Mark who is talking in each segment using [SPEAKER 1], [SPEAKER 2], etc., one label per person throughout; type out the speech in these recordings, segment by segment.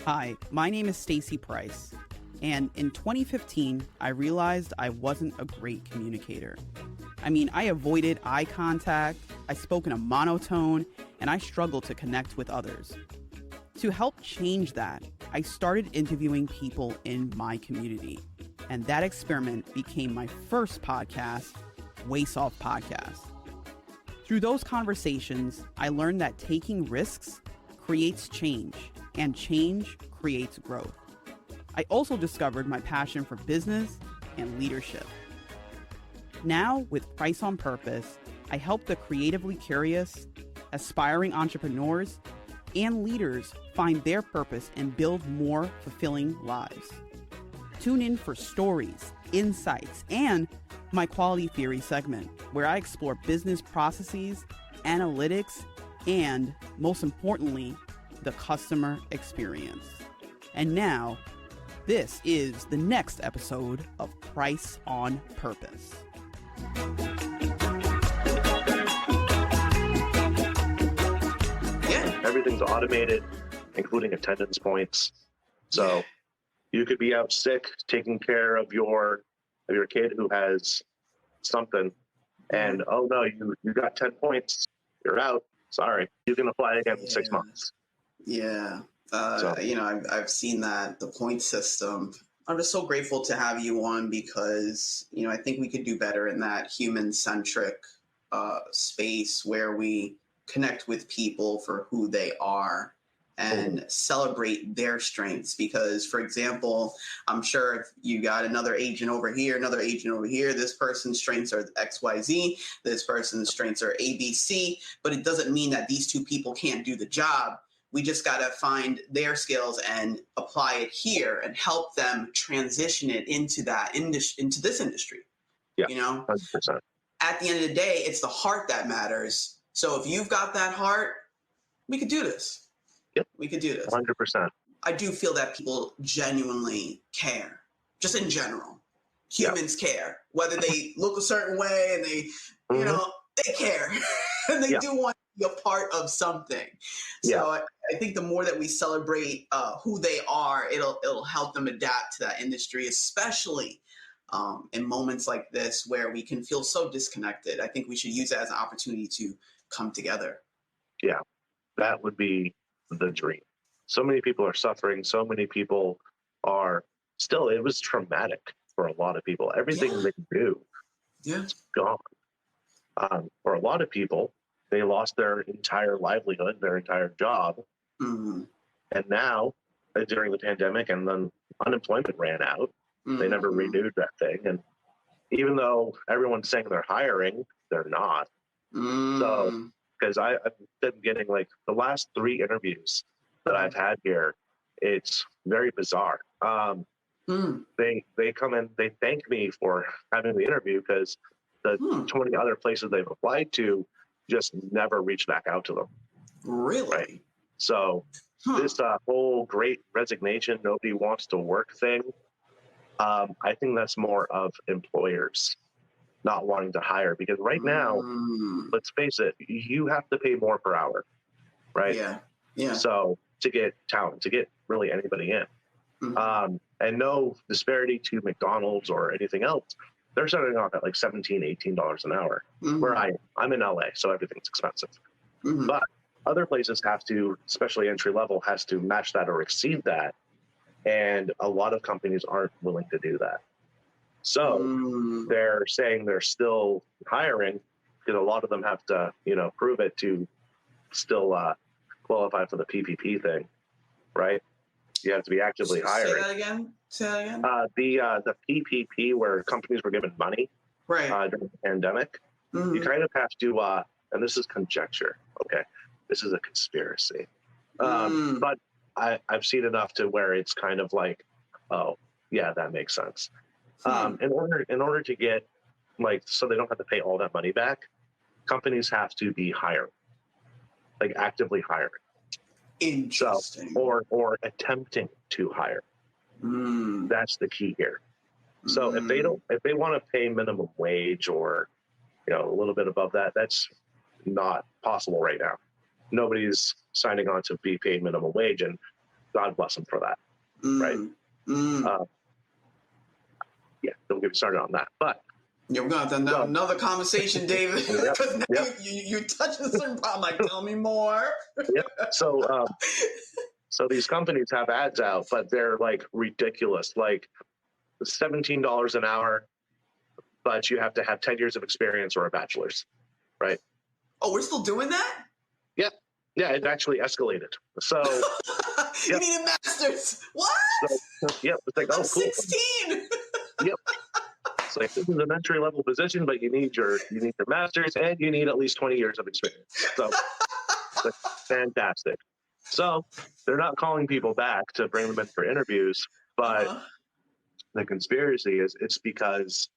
[SPEAKER 1] Hi, my name is Stacy Price, and in 2015, I realized I wasn't a great communicator. I avoided eye contact, I spoke in a monotone, and I struggled to connect with others. To help change that, I started interviewing people in my community, and that experiment became my first podcast, Waste Off Podcast. Through those conversations, I learned that taking risks creates change, and change creates growth. I also discovered my passion for business and leadership. Now, with Price on Purpose, I help the creatively curious, aspiring entrepreneurs, and leaders find their purpose and build more fulfilling lives. Tune in for stories, insights, and my Quality Theory segment, where I explore business processes, analytics, and, most importantly, the customer experience. And now, this is the next episode of Price on Purpose.
[SPEAKER 2] Yeah, everything's automated, including attendance points. So you could be out sick, taking care of your kid who has something, and oh no, you got 10 points, you're out. Sorry, you can apply again in 6 months.
[SPEAKER 3] Yeah. I've seen that, the point system. I'm just so grateful to have you on because, I think we could do better in that human-centric space where we connect with people for who they are and celebrate their strengths. Because, for example, I'm sure if you got another agent over here, this person's strengths are XYZ, this person's strengths are ABC, but it doesn't mean that these two people can't do the job. We just got to find their skills and apply it here and help them transition it into into this industry.
[SPEAKER 2] Yeah, 100%.
[SPEAKER 3] At the end of the day, it's the heart that matters. So if you've got that heart, we could do this.
[SPEAKER 2] Yep.
[SPEAKER 3] We could do this.
[SPEAKER 2] 100%.
[SPEAKER 3] I do feel that people genuinely care, just in general. Humans care, whether they look a certain way and they, they care and they do want to be a part of something. So I think the more that we celebrate who they are, it'll help them adapt to that industry, especially in moments like this where we can feel so disconnected. I think we should use it as an opportunity to come together.
[SPEAKER 2] Yeah, that would be the dream. So many people are suffering. So many people are still, it was traumatic for a lot of people. Everything they do is gone. For a lot of people, they lost their entire livelihood, their entire job. Mm-hmm. And now, during the pandemic, and then unemployment ran out. Mm-hmm. They never renewed that thing. And even though everyone's saying they're hiring, they're not. Mm-hmm. So, because I've been getting the last 3 interviews that I've had here, it's very bizarre. They come in, they thank me for having the interview because the 20 other places they've applied to just never reached back out to them.
[SPEAKER 3] Really?
[SPEAKER 2] Right? So this whole great resignation, nobody wants to work thing, I think that's more of employers not wanting to hire, because right now, let's face it, you have to pay more per hour, right?
[SPEAKER 3] Yeah.
[SPEAKER 2] So to get talent, to get really anybody in, and no disparity to McDonald's or anything else, they're starting off at $17, $18 an hour. Where I'm in LA, so everything's expensive. But other places have to, especially entry level, has to match that or exceed that. And a lot of companies aren't willing to do that. So they're saying they're still hiring because a lot of them have to, prove it to still qualify for the PPP thing, right? You have to be actively hiring.
[SPEAKER 3] Say that again.
[SPEAKER 2] The PPP, where companies were given money during the pandemic, you kind of have to, and this is conjecture, okay? This is a conspiracy. But I've seen enough to where it's kind of oh, yeah, that makes sense. In order to get, so they don't have to pay all that money back, companies have to be hiring, actively hiring.
[SPEAKER 3] Interesting.
[SPEAKER 2] So, or attempting to hire. That's the key here. So if they want to pay minimum wage or, a little bit above that, that's not possible right now. Nobody's signing on to be paid minimum wage, and God bless them for that, right? Yeah, don't get me started on that. But
[SPEAKER 3] yeah, we're going to have to have another conversation, David, because now you touch a certain problem. Like, tell me more.
[SPEAKER 2] So these companies have ads out, but they're like ridiculous, like $17 an hour, but you have to have 10 years of experience or a bachelor's, right?
[SPEAKER 3] Oh, we're still doing that?
[SPEAKER 2] Yeah, it actually escalated. So
[SPEAKER 3] you need a master's. What?
[SPEAKER 2] So, it's like,
[SPEAKER 3] I'm
[SPEAKER 2] oh, cool.
[SPEAKER 3] 16.
[SPEAKER 2] Yep. It's like, this is an entry level position, but you need your master's and you need at least 20 years of experience. So it's like, fantastic. So they're not calling people back to bring them in for interviews, but the conspiracy is it's because,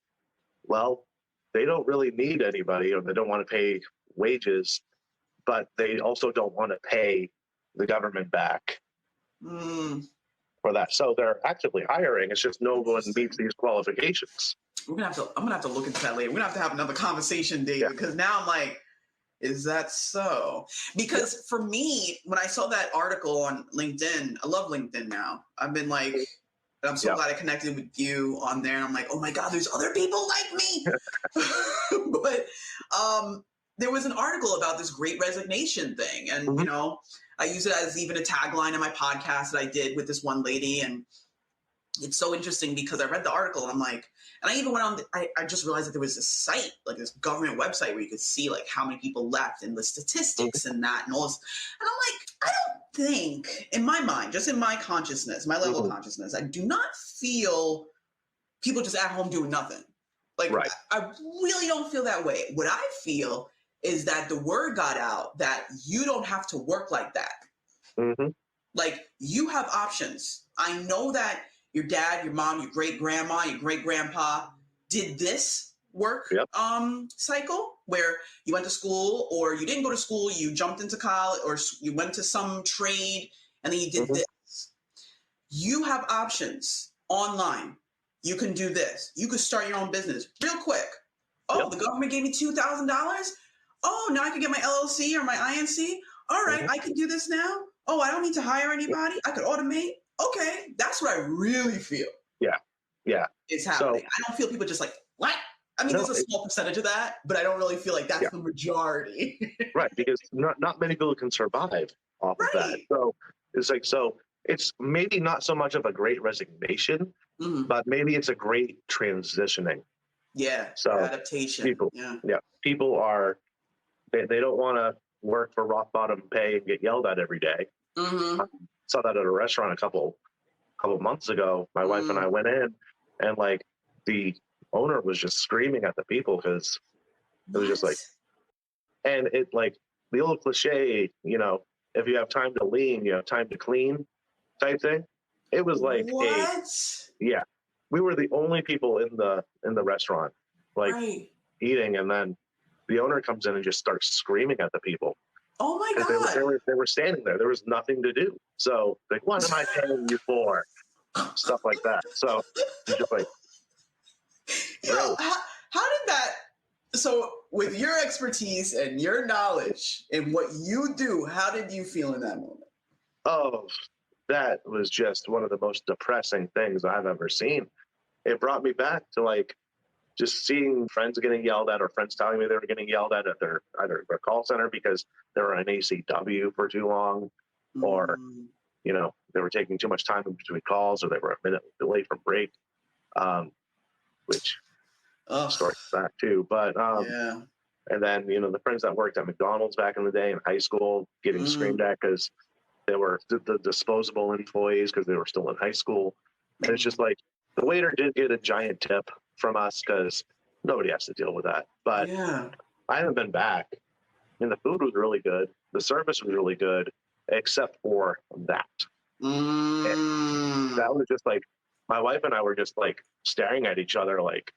[SPEAKER 2] well, they don't really need anybody, or they don't want to pay wages, but they also don't want to pay the government back for that. So they're actively hiring. It's just no one meets these qualifications.
[SPEAKER 3] I'm gonna have to look into that later. We're gonna have another conversation, David, because now I'm like, is that so? Because for me, when I saw that article on LinkedIn, I love LinkedIn now. I've been like, I'm so glad I connected with you on there. And I'm like, oh my God, there's other people like me. But there was an article about this great resignation thing. And, you know, I use it as even a tagline in my podcast that I did with this one lady. And it's so interesting because I read the article and I'm like, and I even went on, I just realized that there was this site, like this government website where you could see like how many people left and the statistics and that and all this. And I'm like, I don't think, in my mind, just in my consciousness, my level of consciousness, I do not feel people just at home doing nothing. Like, I really don't feel that way. What I feel is that the word got out that you don't have to work like that. Like, you have options. I know that your dad, your mom, your great grandma, your great grandpa did this work cycle where you went to school, or you didn't go to school, you jumped into college, or you went to some trade and then you did this. You have options online. You can do this. You could start your own business real quick. Oh, the government gave me $2,000. Oh, now I can get my LLC or my INC. All right, I can do this now. Oh, I don't need to hire anybody. I could automate. Okay, that's what I really feel. Yeah. It's happening. I don't feel people just like, what? I mean, there's a small percentage of that, but I don't really feel like that's the majority.
[SPEAKER 2] Right, because not many people can survive off of that. So it's like, it's maybe not so much of a great resignation, but maybe it's a great transitioning.
[SPEAKER 3] Yeah, so adaptation.
[SPEAKER 2] People are, they don't want to work for rock bottom pay and get yelled at every day. Saw that at a restaurant a couple months ago. My wife and I went in, and like the owner was just screaming at the people because it was just like, and it like the old cliche, you know, if you have time to lean, you have time to clean type thing. It was like we were the only people in the restaurant like eating, and then the owner comes in and just starts screaming at the people.
[SPEAKER 3] Oh my God.
[SPEAKER 2] They were standing there. There was nothing to do. So like, what am I paying you for? Stuff like that. So it's just like,
[SPEAKER 3] how did that, so with your expertise and your knowledge and what you do, how did you feel in that moment?
[SPEAKER 2] Oh, that was just one of the most depressing things I've ever seen. It brought me back to like just seeing friends getting yelled at, or friends telling me they were getting yelled at their either their call center because they were on ACW for too long, or you know, they were taking too much time in between calls, or they were a minute delayed from break, which story back too. But and then, you know, the friends that worked at McDonald's back in the day in high school getting screamed at because they were the disposable employees because they were still in high school. And it's just like, the waiter did get a giant tip from us because nobody has to deal with that. But I haven't been back, and the food was really good. The service was really good, except for that. And that was just like, my wife and I were just like staring at each other like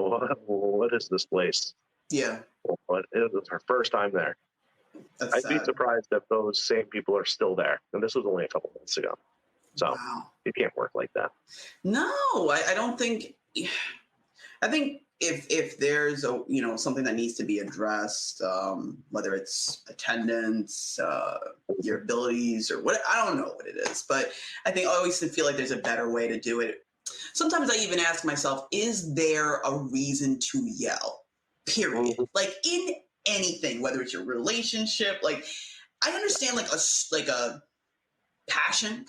[SPEAKER 2] what is this place? It was our first time there. I'd be surprised if those same people are still there. And this was only a couple months ago. So you can't work like that.
[SPEAKER 3] No, I don't think. I think if there's something that needs to be addressed, whether it's attendance, your abilities, or what, I don't know what it is, but I think I always feel like there's a better way to do it. Sometimes I even ask myself, is there a reason to yell? Period. Like in anything, whether it's your relationship, like I understand like a passion.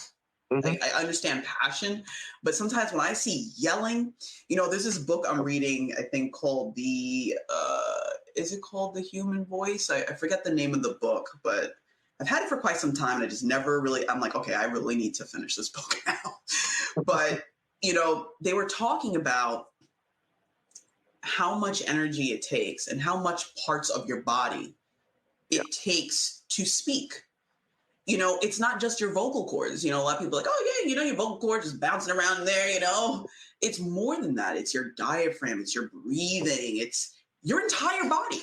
[SPEAKER 3] I understand passion, but sometimes when I see yelling, there's this book I'm reading, I think called is it called The Human Voice? I forget the name of the book, but I've had it for quite some time and I just never really, I'm like, okay, I really need to finish this book now. But, they were talking about how much energy it takes and how much parts of your body it takes to speak. It's not just your vocal cords. A lot of people are like, oh, yeah, your vocal cords just bouncing around there, It's more than that. It's your diaphragm. It's your breathing. It's your entire body.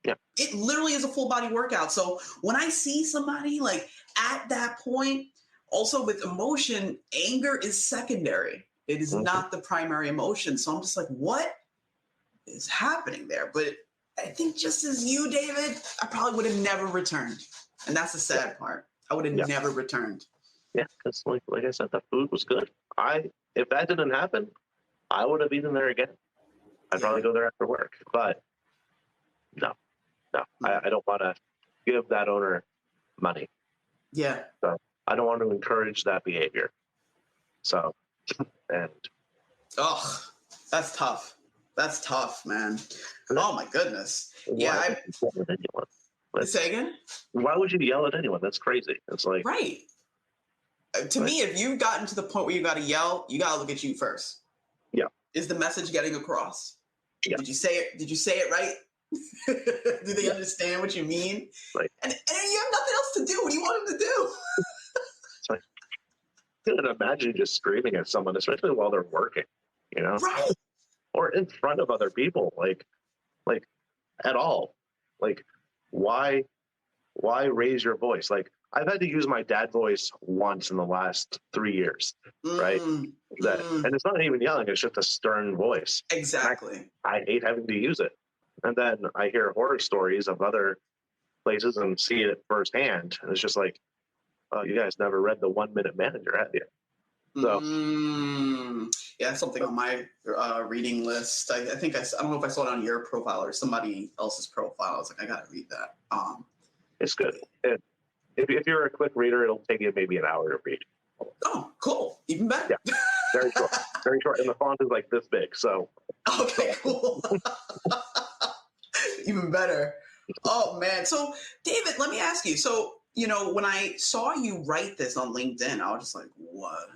[SPEAKER 2] Yeah.
[SPEAKER 3] It literally is a full body workout. So when I see somebody like at that point, also with emotion, anger is secondary. It is not the primary emotion. So I'm just like, what is happening there? But I think just as you, David, I probably would have never returned. And that's the sad part. I would have never returned.
[SPEAKER 2] Yeah, because like I said, the food was good. If that didn't happen, I would have eaten there again. I'd probably go there after work. But no, I don't want to give that owner money.
[SPEAKER 3] Yeah.
[SPEAKER 2] So I don't want to encourage that behavior. So, and.
[SPEAKER 3] Oh, that's tough. That's tough, man. Oh my goodness. Yeah. Say again?
[SPEAKER 2] Why would you yell at anyone? That's crazy. It's like,
[SPEAKER 3] right. To me, if you've gotten to the point where you got to yell, you got to look at you first.
[SPEAKER 2] Yeah.
[SPEAKER 3] Is the message getting across?
[SPEAKER 2] Yeah.
[SPEAKER 3] Did you say it? Did you say it right? Do they understand what you mean?
[SPEAKER 2] Right.
[SPEAKER 3] And you have nothing else to do. What do you want them to do?
[SPEAKER 2] It's like, I couldn't imagine just screaming at someone, especially while they're working,
[SPEAKER 3] Right.
[SPEAKER 2] Or in front of other people, like at all. Like, why raise your voice? Like, I've had to use my dad voice once in the last 3 years, right? And it's not even yelling; it's just a stern voice.
[SPEAKER 3] Exactly.
[SPEAKER 2] I hate having to use it, and then I hear horror stories of other places and see it firsthand, and it's just like, oh, you guys never read the 1 Minute Manager, have you? So.
[SPEAKER 3] Yeah, something on my reading list. I think I don't know if I saw it on your profile or somebody else's profile. I was like, I gotta read that.
[SPEAKER 2] It's good. If you're a quick reader, it'll take you maybe an hour to read.
[SPEAKER 3] Oh, cool. Even better.
[SPEAKER 2] Yeah, very short. Very short. And the font is like this big. So.
[SPEAKER 3] Okay, cool. Even better. Oh, man. So, David, let me ask you. So, when I saw you write this on LinkedIn, I was just like, what?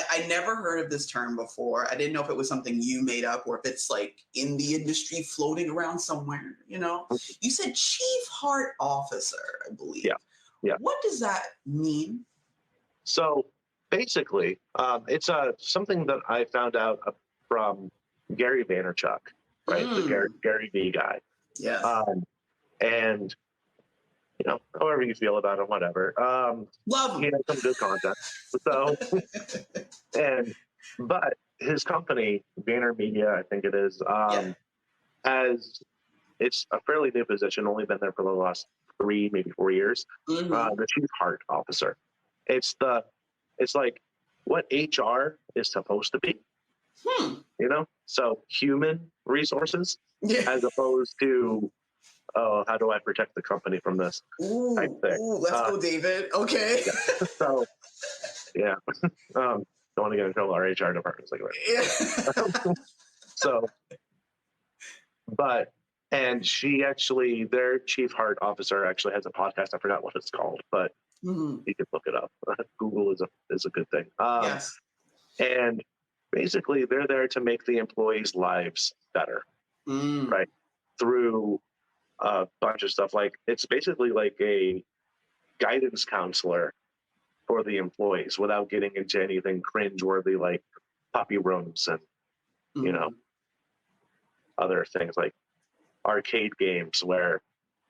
[SPEAKER 3] I never heard of this term before. I didn't know if it was something you made up or if it's like in the industry floating around somewhere, You said Chief Heart Officer, I believe.
[SPEAKER 2] Yeah.
[SPEAKER 3] What does that mean?
[SPEAKER 2] So basically, it's something that I found out from Gary Vaynerchuk, right? The Gary V guy.
[SPEAKER 3] Yes.
[SPEAKER 2] And however you feel about him, whatever.
[SPEAKER 3] Love him.
[SPEAKER 2] He has some good content. So, but his company, VaynerMedia, I think it is, it's a fairly new position, only been there for the last 3, maybe 4 years. The Chief Heart Officer. It's like what HR is supposed to be. So human resources as opposed to, oh, how do I protect the company from this type thing?
[SPEAKER 3] Let's go, David. Okay.
[SPEAKER 2] So, yeah. Don't want to get in trouble. Our HR department's like, right. So, and she actually, their Chief Heart Officer actually has a podcast. I forgot what it's called, but you can look it up. Google is a good thing.
[SPEAKER 3] Yes.
[SPEAKER 2] And basically, they're there to make the employees' lives better, right? Through a bunch of stuff. Like, it's basically like a guidance counselor for the employees without getting into anything cringeworthy like puppy rooms and other things like arcade games where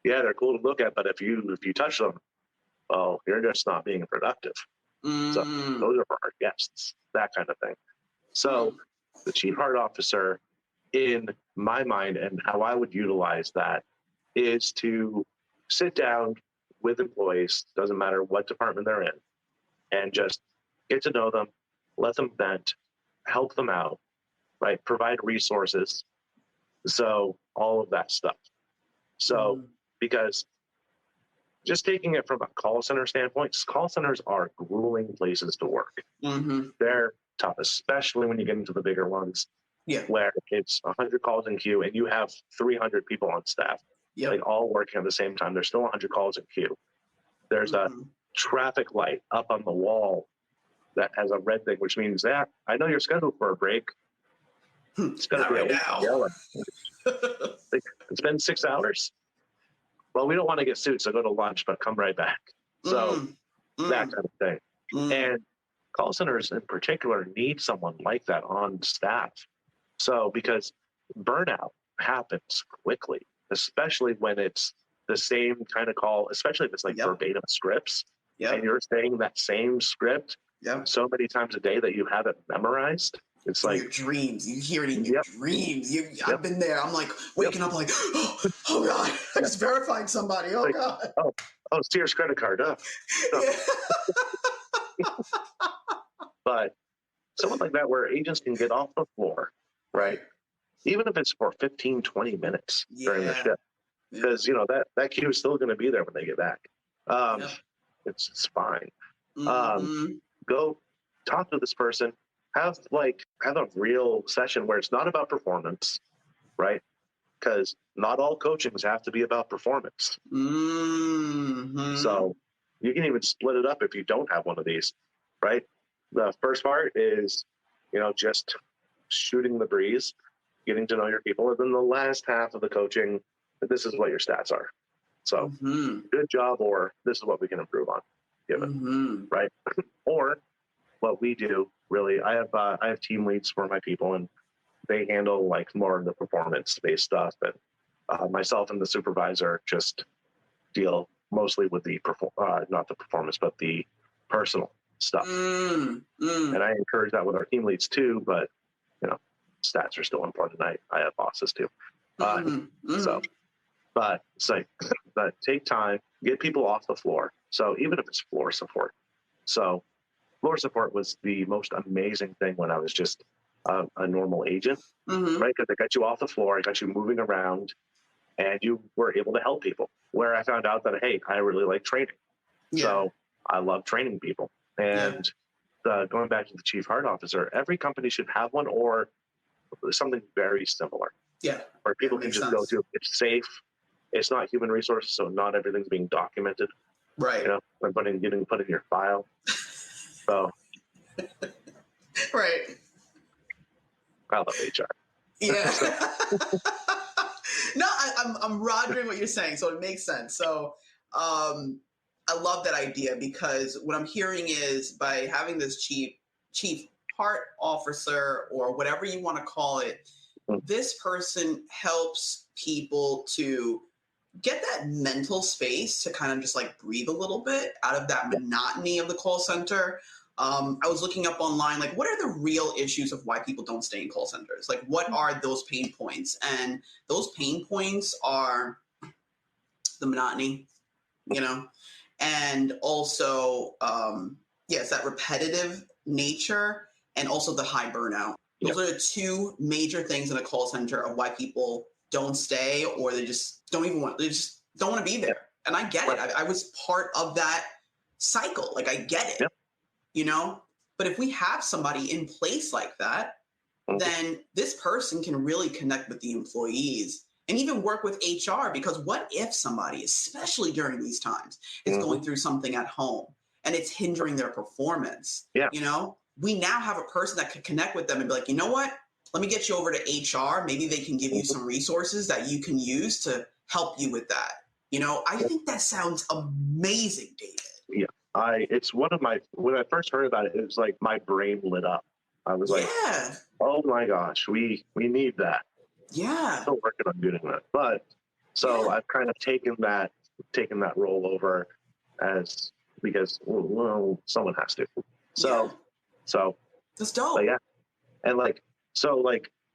[SPEAKER 2] they're cool to look at, but if you touch them, well, you're just not being productive. So those are for our guests, that kind of thing. So the Chief Heart Officer in my mind, and how I would utilize that is to sit down with employees, doesn't matter what department they're in, and just get to know them, let them vent, help them out, right? Provide resources. So all of that stuff. So because just taking it from a call center standpoint, call centers are grueling places to work. They're tough, especially when you get into the bigger ones, where it's 100 calls in queue and you have 300 people on staff, like all working at the same time. There's still 100 calls in queue. There's a traffic light up on the wall that has a red thing, which means that I know you're scheduled for a break. It's going to be
[SPEAKER 3] right now.
[SPEAKER 2] Like, it's been 6 hours. Well, we don't want to get sued, so go to lunch, but come right back. So that kind of thing. And call centers in particular need someone like that on staff. So because burnout happens quickly, especially when it's the same kind of call, especially if it's like verbatim scripts, and you're saying that same script so many times a day that you have it memorized. It's like
[SPEAKER 3] your dreams. You hear it in your dreams. I've been there. I'm like waking up like, oh God, I just verified somebody. Oh, like, God.
[SPEAKER 2] Oh, Sears credit card. But someone like that where agents can get off the floor, right? Even if it's for 15, 20 minutes during the shift. Because, that queue is still going to be there when they get back. It's fine. Go talk to this person. Have a real session where it's not about performance, right? Because not all coachings have to be about performance. So you can even split it up if you don't have one of these, right? The first part is, just shooting the breeze, getting to know your people. And then the last half of the coaching, this is what your stats are. So good job, or this is what we can improve on, given, right? Or what we do, really, I have team leads for my people, and they handle like more of the performance-based stuff. And myself and the supervisor just deal mostly with the not the performance, but the personal stuff. And I encourage that with our team leads too. But stats are still important. I have bosses too. So, but it's like, but take time, get people off the floor. So even if it's floor support, so. Floor support was the most amazing thing when I was just a normal agent, right? Because it got you off the floor, it got you moving around, and you were able to help people. Where I found out that, hey, I really like training. So I love training people. And going back to the chief heart officer, every company should have one or something very similar. Where people can just go to, it's safe, it's not human resources, so not everything's being documented.
[SPEAKER 3] Right.
[SPEAKER 2] Getting put in your file. So,
[SPEAKER 3] right.
[SPEAKER 2] I love HR.
[SPEAKER 3] Yeah. No, I'm rodgering what you're saying, so it makes sense. So, I love that idea, because what I'm hearing is by having this chief heart officer, or whatever you want to call it, this person helps people to get that mental space to kind of just like breathe a little bit out of that monotony of the call center. I was looking up online, like, what are the real issues of why people don't stay in call centers? Like, what are those pain points? And those pain points are the monotony, and also, it's that repetitive nature, and also the high burnout. Those are the two major things in a call center of why people don't stay, or they just don't want to be there. And I get it. I was part of that cycle. Like, I get it, but if we have somebody in place like that, then this person can really connect with the employees and even work with HR, because what if somebody, especially during these times, is going through something at home and it's hindering their performance? We now have a person that could connect with them and be like, you know what? Let me get you over to HR. Maybe they can give you some resources that you can use to help you with that. I think that sounds amazing, David.
[SPEAKER 2] Yeah. It's one of my, when I first heard about it, it was like my brain lit up. I was like, oh my gosh, we need that.
[SPEAKER 3] Yeah.
[SPEAKER 2] Still working on doing that. But so I've kind of taken that role over because someone has to. So
[SPEAKER 3] that's dope.
[SPEAKER 2] But yeah. And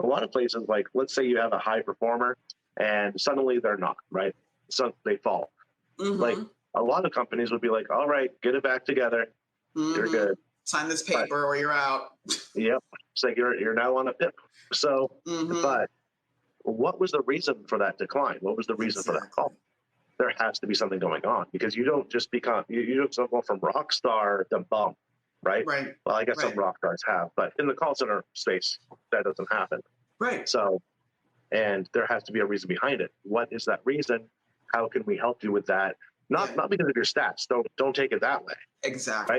[SPEAKER 2] a lot of places, like let's say you have a high performer and suddenly they're not, right? So they fall. Like a lot of companies would be like, all right, get it back together. You're good.
[SPEAKER 3] Sign this paper or you're out.
[SPEAKER 2] Yep. It's like you're now on a PIP. So, but what was the reason for that decline? What was the reason for that call? There has to be something going on, because you don't just become, you don't go from rock star to bum, right?
[SPEAKER 3] Right.
[SPEAKER 2] Well, I guess some rock stars have, but in the call center space, that doesn't happen.
[SPEAKER 3] Right.
[SPEAKER 2] So, and there has to be a reason behind it. What is that reason? How can we help you with that? Not because of your stats. Don't take it that way.
[SPEAKER 3] Exactly.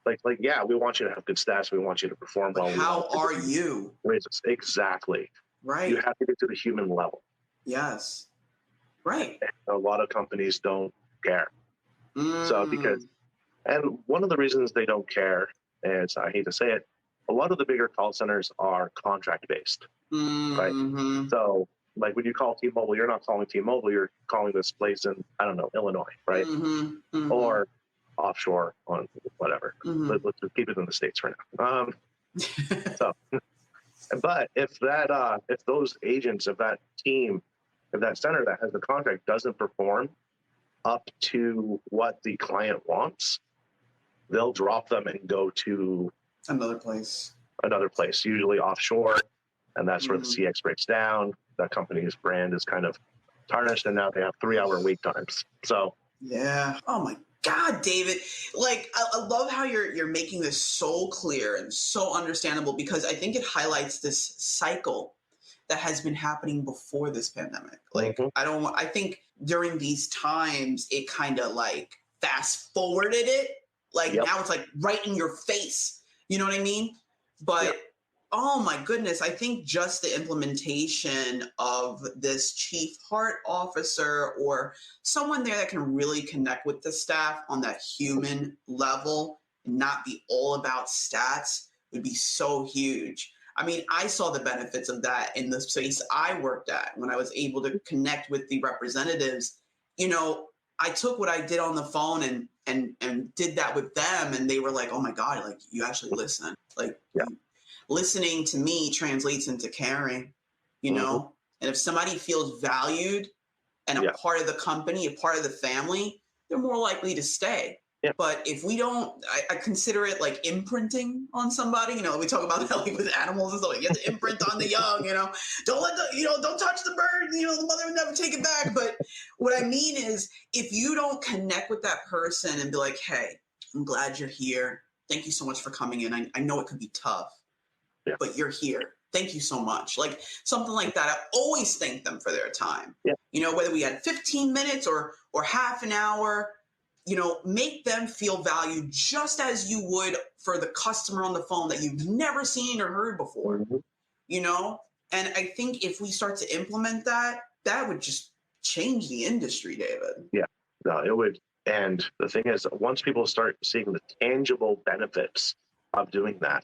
[SPEAKER 2] Right? Like, yeah, we want you to have good stats. We want you to perform well.
[SPEAKER 3] How are you?
[SPEAKER 2] Exactly.
[SPEAKER 3] Right.
[SPEAKER 2] You have to get to the human level.
[SPEAKER 3] Yes. Right.
[SPEAKER 2] And a lot of companies don't care. So and one of the reasons they don't care is, I hate to say it, a lot of the bigger call centers are contract based, right? So like when you call T-Mobile, you're not calling T-Mobile, you're calling this place in, I don't know, Illinois, right? Or offshore on whatever. Let's just keep it in the States for now. So, but if those agents, if that team, if that center that has the contract doesn't perform up to what the client wants, they'll drop them and go to
[SPEAKER 3] another place,
[SPEAKER 2] usually offshore. And that's where the CX breaks down. That company's brand is kind of tarnished, and now they have 3-hour wait times. So
[SPEAKER 3] yeah. Oh my God, David. Like, I love how you're making this so clear and so understandable, because I think it highlights this cycle that has been happening before this pandemic. Like, I think during these times, it kind of like fast forwarded it. Like now it's like right in your face. You know what I mean? But oh my goodness, I think just the implementation of this chief heart officer or someone there that can really connect with the staff on that human level and not be all about stats would be so huge. I mean, I saw the benefits of that in the space I worked at when I was able to connect with the representatives. You know, I took what I did on the phone and did that with them, and they were like, oh my God, like you actually listen. Like listening to me translates into caring, you know? And if somebody feels valued and a part of the company, a part of the family, they're more likely to stay. Yeah. But if we don't, I consider it like imprinting on somebody. You know, we talk about that like with animals and stuff. You have to imprint on the young. You know, don't touch the bird. You know, the mother would never take it back. But what I mean is, if you don't connect with that person and be like, "Hey, I'm glad you're here. Thank you so much for coming in. I know it could be tough, but you're here. Thank you so much." Like something like that. I always thank them for their time. Yeah. You know, whether we had 15 minutes or half an hour. You know, make them feel valued just as you would for the customer on the phone that you've never seen or heard before, you know? And I think if we start to implement that, that would just change the industry, David. Yeah,
[SPEAKER 2] no, it would. And the thing is, once people start seeing the tangible benefits of doing that,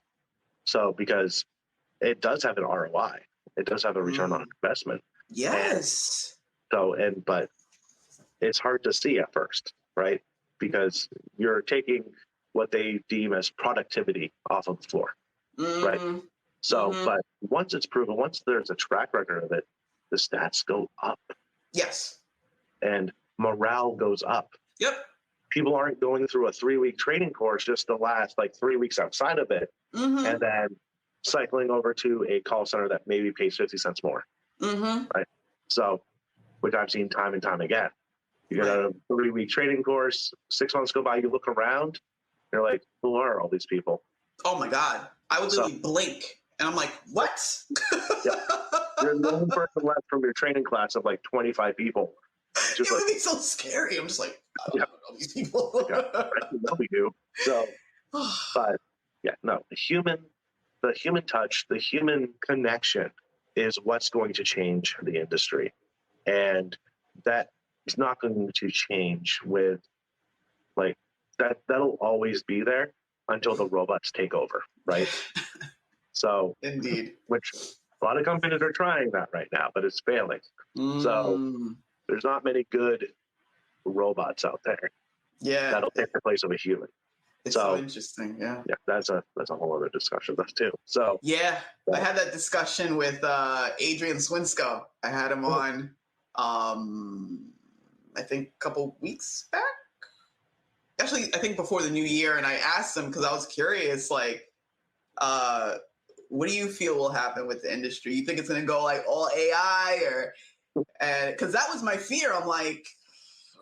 [SPEAKER 2] so because it does have an ROI, it does have a return on investment.
[SPEAKER 3] Yes.
[SPEAKER 2] But it's hard to see at first, right? Because you're taking what they deem as productivity off of the floor, right? So, but once it's proven, once there's a track record of it, the stats go up.
[SPEAKER 3] Yes.
[SPEAKER 2] And morale goes up.
[SPEAKER 3] Yep.
[SPEAKER 2] People aren't going through a 3-week training course just to last like 3 weeks outside of it, and then cycling over to a call center that maybe pays 50 cents more, right? So, which I've seen time and time again. You get a 3-week training course, 6 months go by, you look around, you're like, who are all these people?
[SPEAKER 3] Oh my God. I would literally blink and I'm like, what?
[SPEAKER 2] You're the only person left from your training class of like 25 people.
[SPEAKER 3] It would be so scary. I'm just like, I don't know these people.
[SPEAKER 2] I know you. So, but no, the human touch, the human connection is what's going to change the industry. And that is not going to change with like that. That'll always be there until the robots take over, right? So,
[SPEAKER 3] indeed,
[SPEAKER 2] which a lot of companies are trying that right now, but it's failing. So there's not many good robots out there.
[SPEAKER 3] Yeah,
[SPEAKER 2] that'll take the place of a human.
[SPEAKER 3] It's so interesting. Yeah.
[SPEAKER 2] Yeah, that's a whole other discussion though too. So
[SPEAKER 3] yeah, I had that discussion with Adrian Swinsko. I had him on, I think a couple weeks back. Actually, I think before the new year, and I asked him because I was curious, like, what do you feel will happen with the industry? You think it's going to go like all AI, or because that was my fear. I'm like,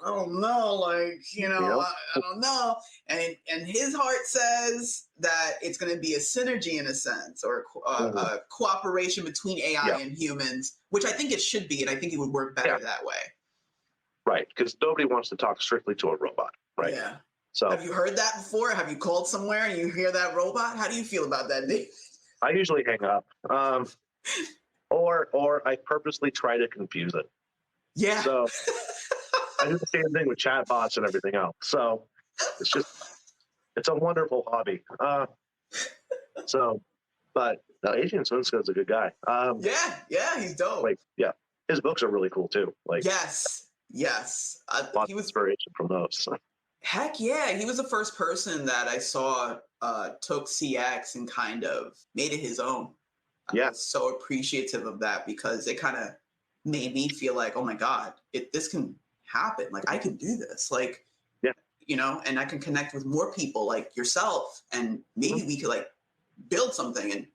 [SPEAKER 3] I don't know, like, I don't know. And his heart says that it's going to be a synergy in a sense, or a cooperation between AI and humans, which I think it should be, and I think it would work better that way.
[SPEAKER 2] Right, because nobody wants to talk strictly to a robot, right?
[SPEAKER 3] Yeah.
[SPEAKER 2] So
[SPEAKER 3] have you heard that before? Have you called somewhere and you hear that robot? How do you feel about that, Dave?
[SPEAKER 2] I usually hang up, or I purposely try to confuse it.
[SPEAKER 3] Yeah.
[SPEAKER 2] So I do the same thing with chatbots and everything else. So it's a wonderful hobby. But no, Adrian Swinsko is a good guy.
[SPEAKER 3] Yeah, he's dope.
[SPEAKER 2] Like, yeah, his books are really cool too. Like,
[SPEAKER 3] yes.
[SPEAKER 2] Lots of inspiration from those. So.
[SPEAKER 3] Heck yeah, he was the first person that I saw took CX and kind of made it his own.
[SPEAKER 2] Yeah.
[SPEAKER 3] I was so appreciative of that because it kind of made me feel like, oh my God, this can happen. Like I can do this. Like, and I can connect with more people like yourself, and maybe we could like build something and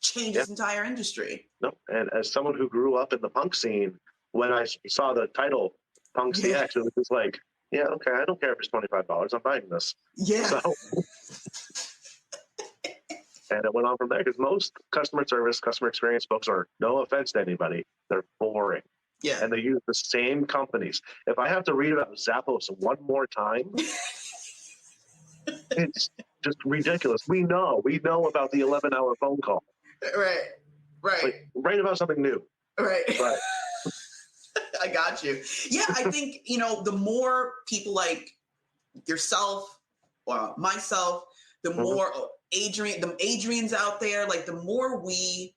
[SPEAKER 3] change this entire industry.
[SPEAKER 2] No, and as someone who grew up in the punk scene, when I saw the title Punk CX, it was just like, yeah, okay, I don't care if it's $25. I'm buying this.
[SPEAKER 3] Yeah.
[SPEAKER 2] So, and it went on from there because most customer service, customer experience books are, no offense to anybody, they're boring.
[SPEAKER 3] Yeah.
[SPEAKER 2] And they use the same companies. If I have to read about Zappos one more time, it's just ridiculous. We know about the 11-hour phone call.
[SPEAKER 3] Right.
[SPEAKER 2] Like, write about something new.
[SPEAKER 3] Right.
[SPEAKER 2] But,
[SPEAKER 3] I got you. Yeah, I think, the more people like yourself, myself, the more Adrian's out there, like the more we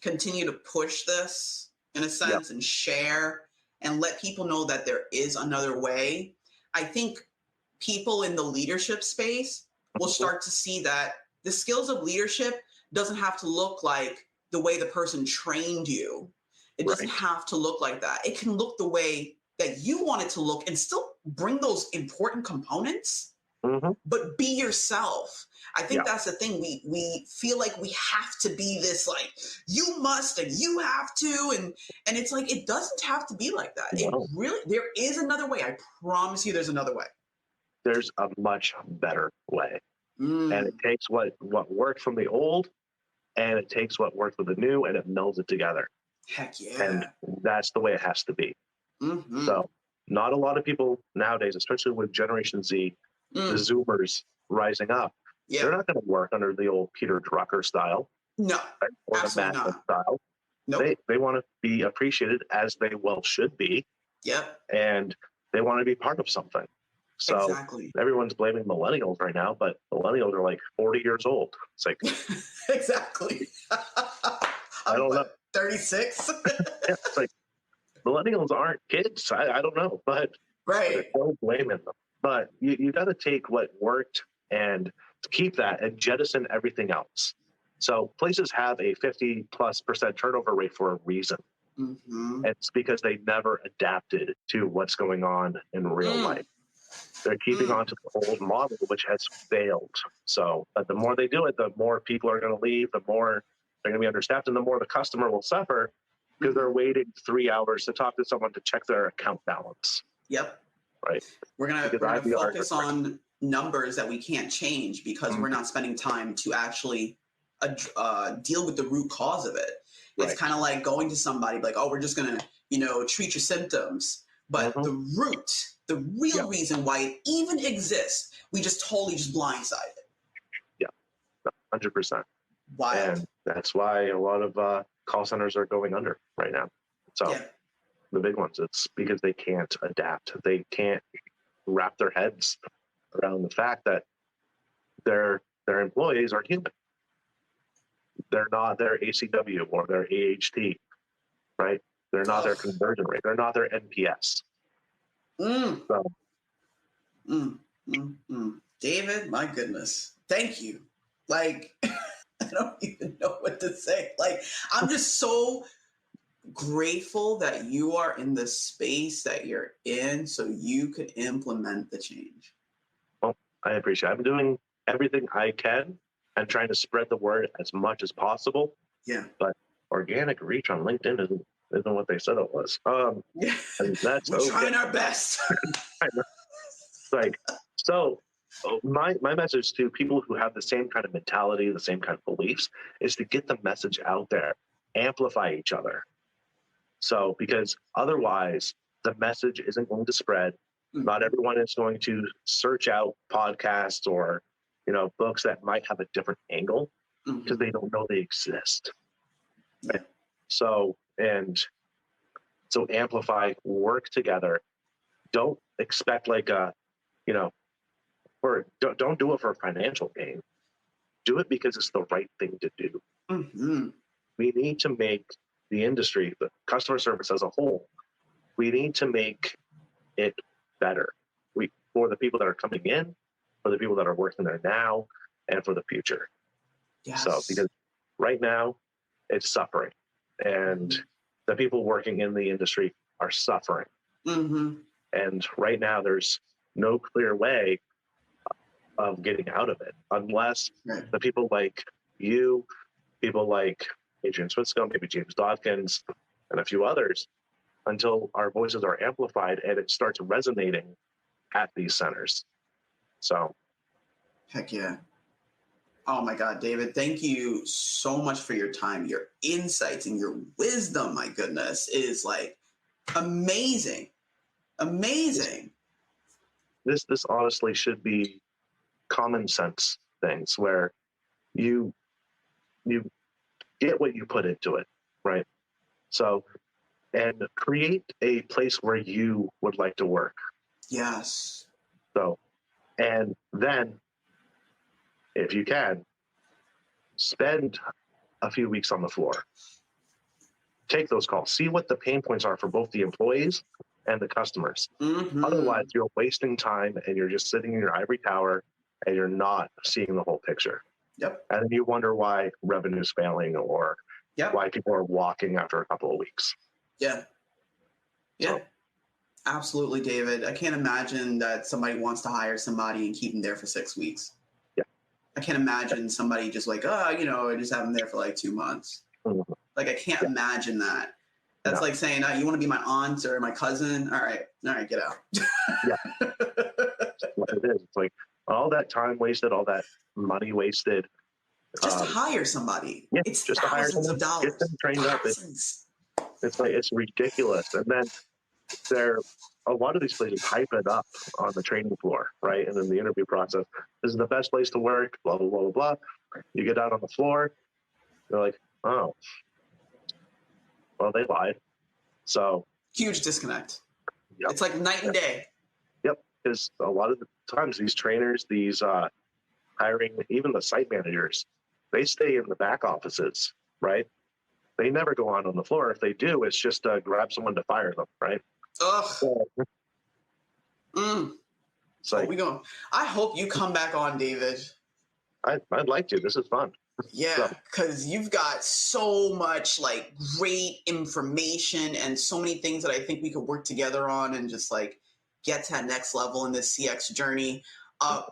[SPEAKER 3] continue to push this in a sense and share and let people know that there is another way, I think people in the leadership space will start to see that the skills of leadership doesn't have to look like the way the person trained you. It doesn't have to look like that. It can look the way that you want it to look and still bring those important components, but be yourself. I think that's the thing. We feel like we have to be this, like, you must and you have to. And it's like, it doesn't have to be like that. It really, there is another way. I promise you there's another way.
[SPEAKER 2] There's a much better way. And it takes what worked from the old, and it takes what worked with the new, and it melds it together.
[SPEAKER 3] Heck yeah.
[SPEAKER 2] And that's the way it has to be. So not a lot of people nowadays, especially with Generation Z, the Zoomers rising up, they're not going to work under the old Peter Drucker style.
[SPEAKER 3] No,
[SPEAKER 2] or
[SPEAKER 3] absolutely
[SPEAKER 2] the Mad
[SPEAKER 3] not.
[SPEAKER 2] style.
[SPEAKER 3] Nope.
[SPEAKER 2] They want to be appreciated as they well should be.
[SPEAKER 3] Yep.
[SPEAKER 2] And they want to be part of something. So everyone's blaming millennials right now, but millennials are like 40 years old. It's like
[SPEAKER 3] exactly.
[SPEAKER 2] I don't know.
[SPEAKER 3] 36.
[SPEAKER 2] It's like millennials aren't kids. I don't know, but there's no blaming them. But you got to take what worked and keep that and jettison everything else. So places have a 50+% turnover rate for a reason. It's because they never adapted to what's going on in real life. They're keeping on to the old model, which has failed. So, but the more they do it, the more people are going to leave, the more they're going to be understaffed, and the more the customer will suffer because they're waiting 3 hours to talk to someone to check their account balance.
[SPEAKER 3] Yep.
[SPEAKER 2] Right.
[SPEAKER 3] We're gonna focus on numbers that we can't change because we're not spending time to actually deal with the root cause of it. It's kind of like going to somebody like, oh, we're just gonna, treat your symptoms, but the root, the real reason why it even exists, we just totally just blindside it.
[SPEAKER 2] Yeah, 100%.
[SPEAKER 3] Wild.
[SPEAKER 2] And that's why a lot of call centers are going under right now. So the big ones, it's because they can't adapt. They can't wrap their heads around the fact that their employees are human. They're not their ACW or their AHT, right? They're not their conversion rate. They're not their NPS. So,
[SPEAKER 3] David, my goodness. Thank you. Like, I don't even know what to say. Like, I'm just so grateful that you are in the space that you're in so you could implement the change.
[SPEAKER 2] Well, I appreciate it. I'm doing everything I can and trying to spread the word as much as possible.
[SPEAKER 3] Yeah.
[SPEAKER 2] But organic reach on LinkedIn isn't what they said it was.
[SPEAKER 3] Yeah.
[SPEAKER 2] And that's
[SPEAKER 3] We're trying our best.
[SPEAKER 2] Like, so my message to people who have the same kind of mentality, the same kind of beliefs, is to get the message out there, amplify each other. So, because otherwise the message isn't going to spread.
[SPEAKER 3] Mm-hmm.
[SPEAKER 2] Not everyone is going to search out podcasts or, books that might have a different angle because they don't know they exist.
[SPEAKER 3] Yeah.
[SPEAKER 2] So amplify, work together. Don't expect or don't do it for financial gain. Do it because it's the right thing to do.
[SPEAKER 3] Mm-hmm.
[SPEAKER 2] We need to make the industry, the customer service as a whole, we need to make it better. For the people that are coming in, for the people that are working there now, and for the future.
[SPEAKER 3] Yes.
[SPEAKER 2] So, because right now it's suffering, and the people working in the industry are suffering.
[SPEAKER 3] Mm-hmm.
[SPEAKER 2] And right now there's no clear way of getting out of it unless the people like you, people like Adrian Switsko, maybe James Dawkins, and a few others, until our voices are amplified and it starts resonating at these centers. So.
[SPEAKER 3] Heck yeah. Oh my God, David, thank you so much for your time. Your insights and your wisdom, my goodness, is like amazing. Amazing.
[SPEAKER 2] This honestly should be common sense things where you get what you put into it, right? So, and create a place where you would like to work.
[SPEAKER 3] Yes.
[SPEAKER 2] So, and then if you can, spend a few weeks on the floor. Take those calls. See what the pain points are for both the employees and the customers.
[SPEAKER 3] Mm-hmm.
[SPEAKER 2] Otherwise, you're wasting time and you're just sitting in your ivory tower and you're not seeing the whole picture.
[SPEAKER 3] Yep.
[SPEAKER 2] And then you wonder why revenue is failing or why people are walking after a couple of weeks.
[SPEAKER 3] Yeah. Yeah. So. Absolutely, David. I can't imagine that somebody wants to hire somebody and keep them there for 6 weeks.
[SPEAKER 2] Yeah.
[SPEAKER 3] I can't imagine somebody just like, I just have them there for like 2 months. Mm-hmm. Like, I can't imagine that. That's like saying, you want to be my aunt or my cousin? All right, get out.
[SPEAKER 2] Yeah. That's what it is. It's like all that time wasted, all that money wasted.
[SPEAKER 3] Just to hire somebody.
[SPEAKER 2] Yeah,
[SPEAKER 3] it's
[SPEAKER 2] just
[SPEAKER 3] thousands of dollars.
[SPEAKER 2] Get them trained up. It's ridiculous. And then a lot of these places hype it up on the training floor, right? And then the interview process. This is the best place to work, blah, blah, blah, blah, blah. You get out on the floor, you're like, oh, well, they lied. So
[SPEAKER 3] huge disconnect. Yep. It's like night and day.
[SPEAKER 2] Yep. Because a lot of the times these trainers, these hiring, even the site managers, they stay in the back offices, right? They never go on the floor. If they do, it's just grab someone to fire them, right?
[SPEAKER 3] Ugh.
[SPEAKER 2] So
[SPEAKER 3] we going. I hope you come back on, David.
[SPEAKER 2] I'd like to. This is fun.
[SPEAKER 3] Yeah, because you've got so much like great information and so many things that I think we could work together on and just like get to that next level in this CX journey.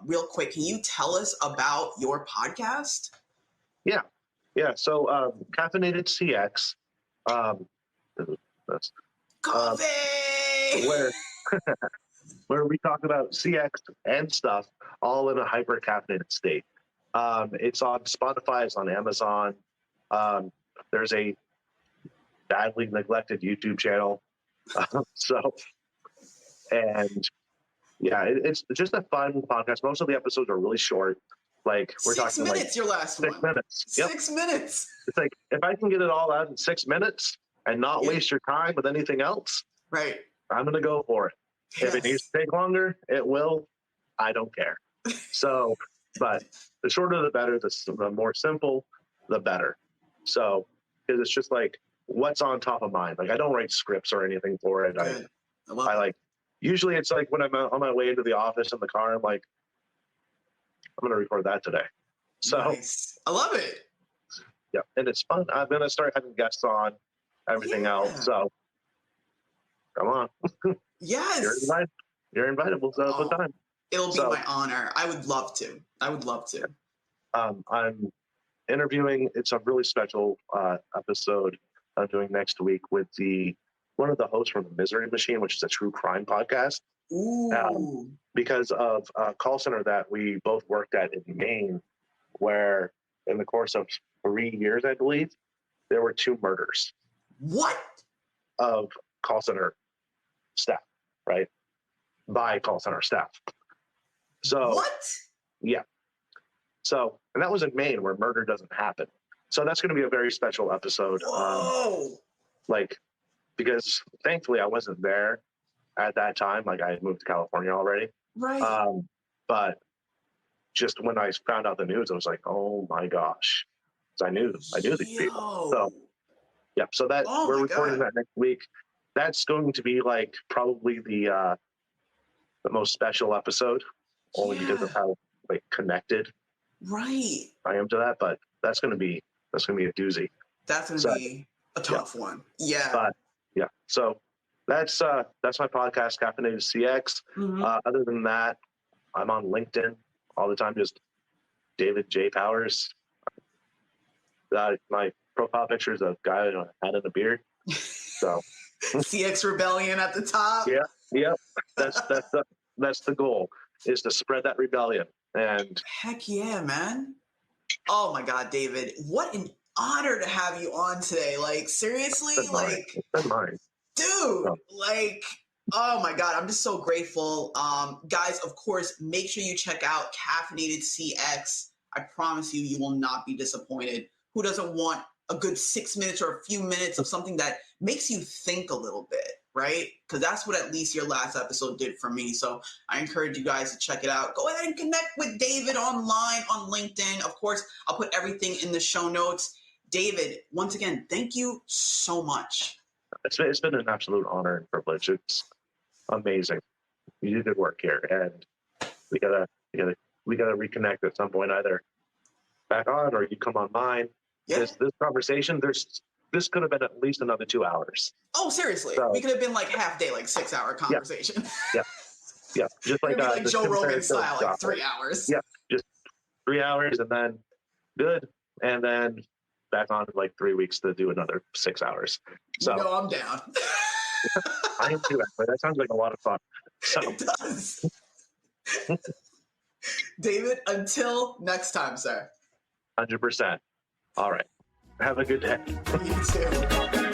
[SPEAKER 3] Real quick, can you tell us about your podcast?
[SPEAKER 2] Yeah. So Caffeinated CX.
[SPEAKER 3] Coffee!
[SPEAKER 2] Where we talk about CX and stuff all in a hyper caffeinated state. It's on Spotify, it's on Amazon. There's a badly neglected YouTube channel. It's just a fun podcast. Most of the episodes are really short. Like we're
[SPEAKER 3] 6
[SPEAKER 2] talking
[SPEAKER 3] minutes, your last
[SPEAKER 2] 6
[SPEAKER 3] one.
[SPEAKER 2] minutes.
[SPEAKER 3] 6 minutes.
[SPEAKER 2] It's like, if I can get it all out in 6 minutes and not waste your time with anything else,
[SPEAKER 3] right?
[SPEAKER 2] I'm going to go for it.
[SPEAKER 3] Yes.
[SPEAKER 2] If it needs to take longer, it will. I don't care. So, but the shorter the better, the more simple, the better. So, because it's just like, what's on top of mind? Like, I don't write scripts or anything for it. I like, usually it's like when I'm on my way into the office in the car, I'm like, I'm going to record that today. So
[SPEAKER 3] nice. I love it.
[SPEAKER 2] Yeah, and it's fun. I'm going to start having guests on, everything else. So come on.
[SPEAKER 3] Yes.
[SPEAKER 2] You're invited. We'll set up a time.
[SPEAKER 3] It'll be my honor. I would love to.
[SPEAKER 2] I'm interviewing. It's a really special episode I'm doing next week with one of the hosts from the Misery Machine, which is a true crime podcast.
[SPEAKER 3] Ooh.
[SPEAKER 2] Because of a call center that we both worked at in Maine, where in the course of 3 years, I believe, there were 2 murders.
[SPEAKER 3] What?
[SPEAKER 2] Of call center staff, right? By call center staff. So
[SPEAKER 3] what?
[SPEAKER 2] Yeah. So, and that was in Maine, where murder doesn't happen. So that's going to be a very special episode.
[SPEAKER 3] Whoa.
[SPEAKER 2] Because thankfully I wasn't there at that time. Like, I had moved to California already.
[SPEAKER 3] Right.
[SPEAKER 2] But just when I found out the news, I was like, oh my gosh. So I knew these people. So yeah. So that we're recording that next week. That's going to be like probably the most special episode, only because of how like connected I am to that. But that's gonna be a doozy.
[SPEAKER 3] That's gonna be a tough one. Yeah.
[SPEAKER 2] But yeah. So that's my podcast, Caffeinated CX.
[SPEAKER 3] Mm-hmm.
[SPEAKER 2] Other than that, I'm on LinkedIn all the time, just David J. Powers. My profile picture is a guy with a hat and a beard. So
[SPEAKER 3] CX Rebellion at the top.
[SPEAKER 2] Yeah. That's the goal, is to spread that rebellion. And
[SPEAKER 3] heck yeah, man. Oh my God, David, what an honor to have you on today. Like, seriously,
[SPEAKER 2] it's mine.
[SPEAKER 3] Dude, like, oh my God, I'm just so grateful. Guys, of course, make sure you check out Caffeinated CX. I promise you will not be disappointed. Who doesn't want a good 6 minutes or a few minutes of something that makes you think a little bit, right? Because that's what at least your last episode did for me. So I encourage you guys to check it out. Go ahead and connect with David online on LinkedIn. Of course, I'll put everything in the show notes. David, once again, thank you so much.
[SPEAKER 2] It's been an absolute honor and privilege. It's amazing. You did good work here, and we gotta reconnect at some point, either back on or you come on mine. Yeah. This conversation, this could have been at least another 2 hours.
[SPEAKER 3] Oh, seriously, we could have been like half day, like 6 hour conversation.
[SPEAKER 2] Yeah. Just like
[SPEAKER 3] Joe Rogan style, like 3 hours.
[SPEAKER 2] Yeah, just 3 hours, and then good, and then back on in like 3 weeks to do another 6 hours. So
[SPEAKER 3] I'm down.
[SPEAKER 2] I am too. Actually. That sounds like a lot of fun. So.
[SPEAKER 3] It does. David, until next time, sir.
[SPEAKER 2] 100%. All right. Have a good day.
[SPEAKER 3] You too.